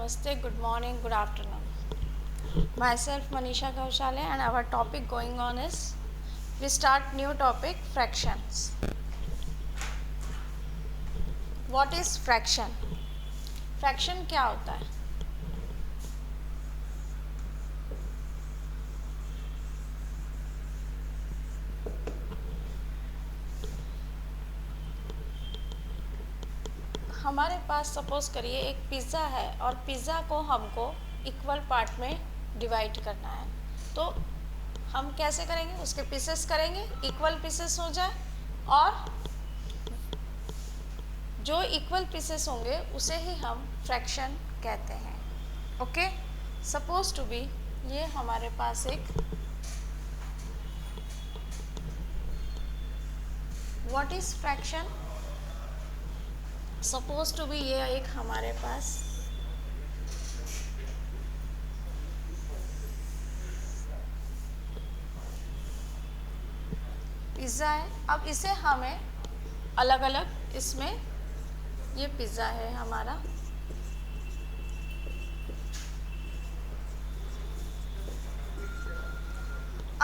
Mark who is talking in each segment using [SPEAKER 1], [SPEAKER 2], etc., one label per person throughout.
[SPEAKER 1] namaste, good morning, good afternoon. Myself Manisha Kaushale and our topic going on is we start new topic fractions. What is fraction? Fraction क्या होता है? हमारे पास suppose करिए एक pizza है और pizza को हमको इक्वल पार्ट में डिवाइड करना है, तो हम कैसे करेंगे? उसके पीसेस करेंगे, इक्वल पीसेस हो जाए और जो इक्वल पीसेस होंगे उसे ही हम फ्रैक्शन कहते हैं. ओके, सपोज टू बी ये हमारे पास एक what is fraction. Suppose to be ये एक हमारे पास पिज़्ज़ा है. अब इसे हमें अलग अलग, इसमें ये पिज़्ज़ा है हमारा,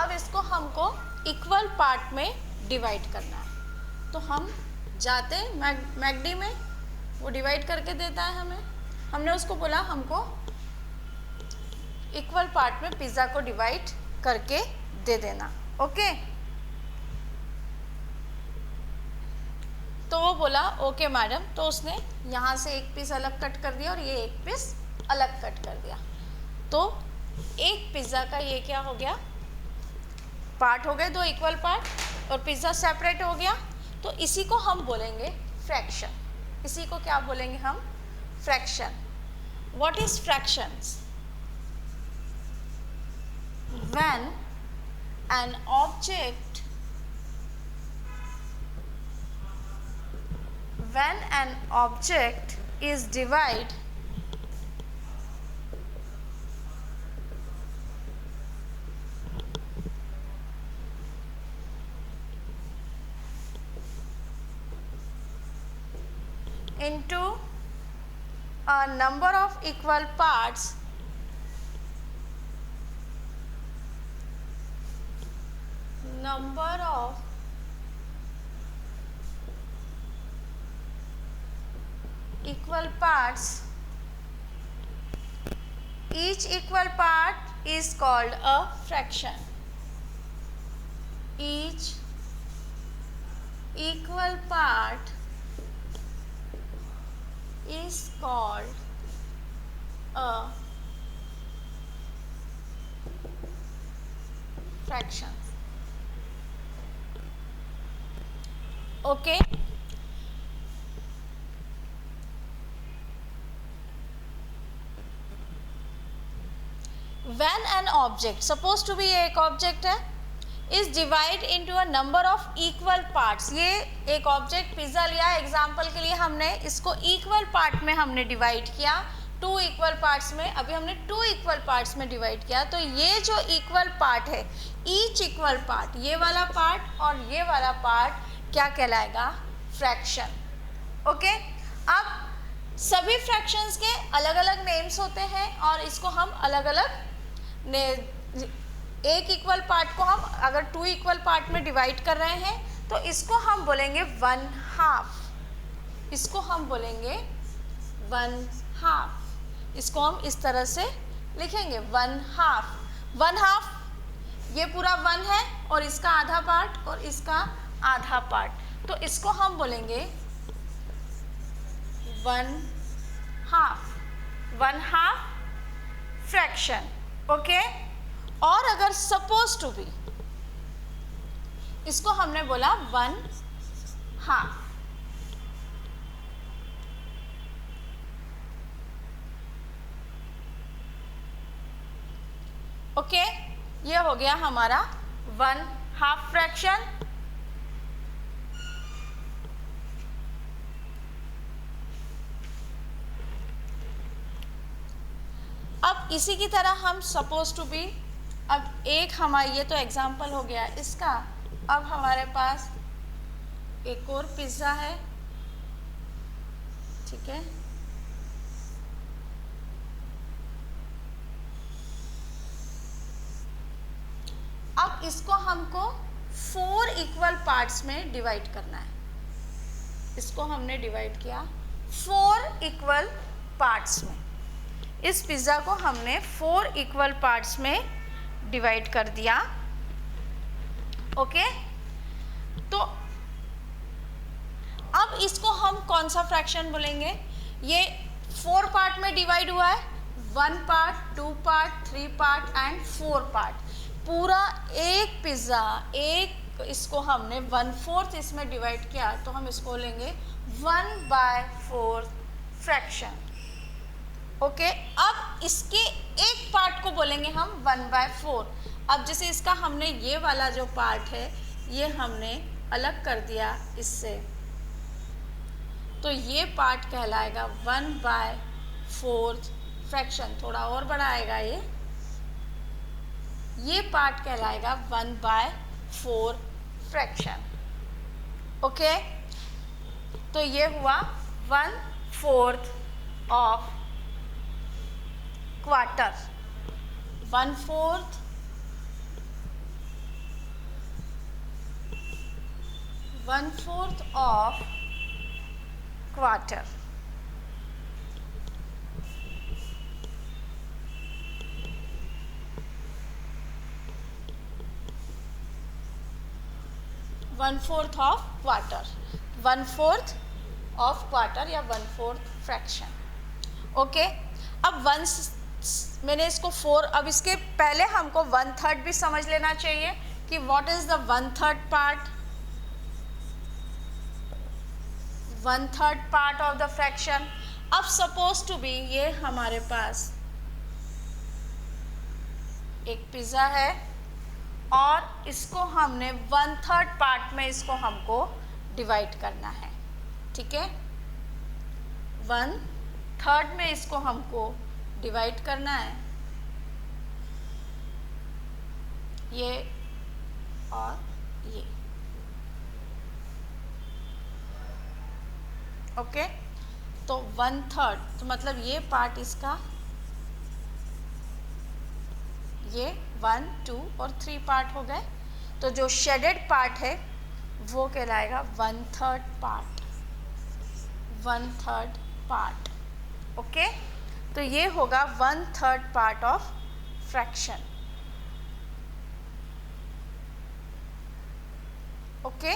[SPEAKER 1] अब इसको हमको इक्वल पार्ट में डिवाइड करना है. तो हम जाते हैं मैकडी में, वो डिवाइड करके देता है हमें. हमने उसको बोला हमको इक्वल पार्ट में पिज़्ज़ा को डिवाइड करके दे देना. ओके, तो वो बोला ओके मैडम. तो उसने यहाँ से एक पीस अलग कट कर दिया और ये एक पीस अलग कट कर दिया. तो एक पिज़्ज़ा का ये क्या हो गया, पार्ट हो गए, दो इक्वल पार्ट, और पिज़्ज़ा सेपरेट हो गया. तो इसी को हम बोलेंगे फ्रैक्शन. इसी को क्या बोलेंगे हम? Fraction. What is fractions? When an object is divided into a number of equal parts, each equal part is called a fraction. Each equal part is called a fraction. Okay, when an object, suppose to be एक object है, is divide into a number of equal parts. ये एक object pizza लिया example के लिए, हमने इसको equal part में हमने डिवाइड किया, टू इक्वल पार्ट्स में. अभी हमने टू इक्वल पार्ट्स में डिवाइड किया. तो ये जो इक्वल पार्ट है, ईच इक्वल पार्ट, ये वाला पार्ट और ये वाला पार्ट क्या कहलाएगा? फ्रैक्शन. ओके, अब सभी फ्रैक्शंस के अलग अलग नेम्स होते हैं और इसको हम अलग अलग एक इक्वल पार्ट को हम अगर टू इक्वल पार्ट में डिवाइड कर रहे हैं तो इसको हम बोलेंगे वन हाफ. इसको हम बोलेंगे वन हाफ. इसको हम इस तरह से लिखेंगे वन हाफ. वन हाफ ये पूरा वन है और इसका आधा पार्ट और इसका आधा पार्ट, तो इसको हम बोलेंगे one half. One half fraction. Okay, और अगर सपोज टू बी, इसको हमने बोला वन हाफ. ओके, ये हो गया हमारा वन हाफ फ्रैक्शन. अब इसी की तरह हम सपोज टू बी, अब एक हमारा ये तो एग्जाम्पल हो गया इसका. अब हमारे पास एक और पिज़्ज़ा है, ठीक है. अब इसको हमको 4 इक्वल पार्ट्स में डिवाइड करना है। इसको हमने डिवाइड किया 4 इक्वल पार्ट्स में। इस पिज़्ज़ा को हमने 4 इक्वल पार्ट्स में डिवाइड कर दिया। ओके, तो अब इसको हम कौन सा फ्रैक्शन बोलेंगे? ये 4 पार्ट में डिवाइड हुआ है, 1 part, 2 part, 3 part and 4 part. पूरा एक पिज़्ज़ा, एक इसको हमने 1/4 इसमें डिवाइड किया, तो हम इसको लेंगे 1/4 फ्रैक्शन। ओके, अब इसके एक पार्ट को बोलेंगे हम 1/4। अब जैसे इसका हमने ये वाला जो पार्ट है ये हमने अलग कर दिया इससे, तो ये पार्ट कहलाएगा 1/4 फ्रैक्शन। थोड़ा और बड़ा आएगा ये पार्ट कहलाएगा 1/4 फ्रैक्शन। ओके, तो ये हुआ 1/4 of quarter. 1/4 of quarter. One fourth of quarter, 1/4 of quarter या 1/4 फ्रैक्शन। ओके, अब मैंने इसको 4, अब इसके पहले हमको 1/3 भी समझ लेना चाहिए कि what is the 1/3 part. 1/3 part of the fraction. अब सपोज टू बी ये हमारे पास एक पिज़्ज़ा है और इसको हमने 1/3 पार्ट में इसको हमको डिवाइड करना है। ठीक है, 1/3 में इसको हमको डिवाइड करना है, ये और ये। ओके, तो 1/3, तो मतलब ये पार्ट इसका, ये 1, 2 और 3 पार्ट हो गए। तो जो शेडेड पार्ट है वो कहलाएगा 1/3 पार्ट। 1/3 पार्ट। ओके, तो ये होगा 1/3 पार्ट ऑफ फ्रैक्शन। ओके,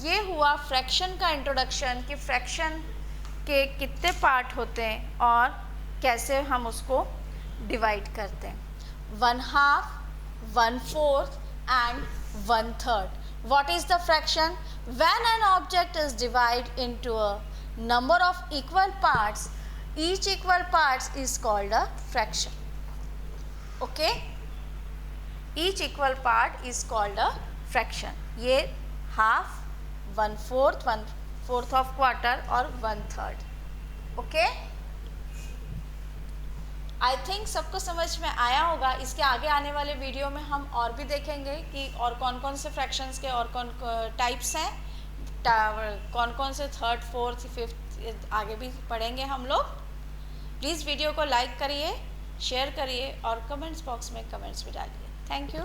[SPEAKER 1] ये हुआ फ्रैक्शन का इंट्रोडक्शन कि फ्रैक्शन के कितने पार्ट होते हैं और कैसे हम उसको डिवाइड करते हैं। 1/2, 1/4 and 1/3. What is the fraction? When an object is divided into a number of equal parts, each equal parts is called a fraction. Okay? Each equal part is called a fraction. ये half, 1/4, 1/4 of quarter और 1/3. Okay? I think सबको समझ में आया होगा। इसके आगे आने वाले वीडियो में हम और भी देखेंगे कि और कौन कौन से फ्रैक्शंस के और कौन टाइप्स हैं, कौन कौन से 3rd, 4th, 5th आगे भी पढ़ेंगे हम लोग। प्लीज़ वीडियो को लाइक करिए, शेयर करिए और कमेंट्स बॉक्स में कमेंट्स भी डालिए। Thank you.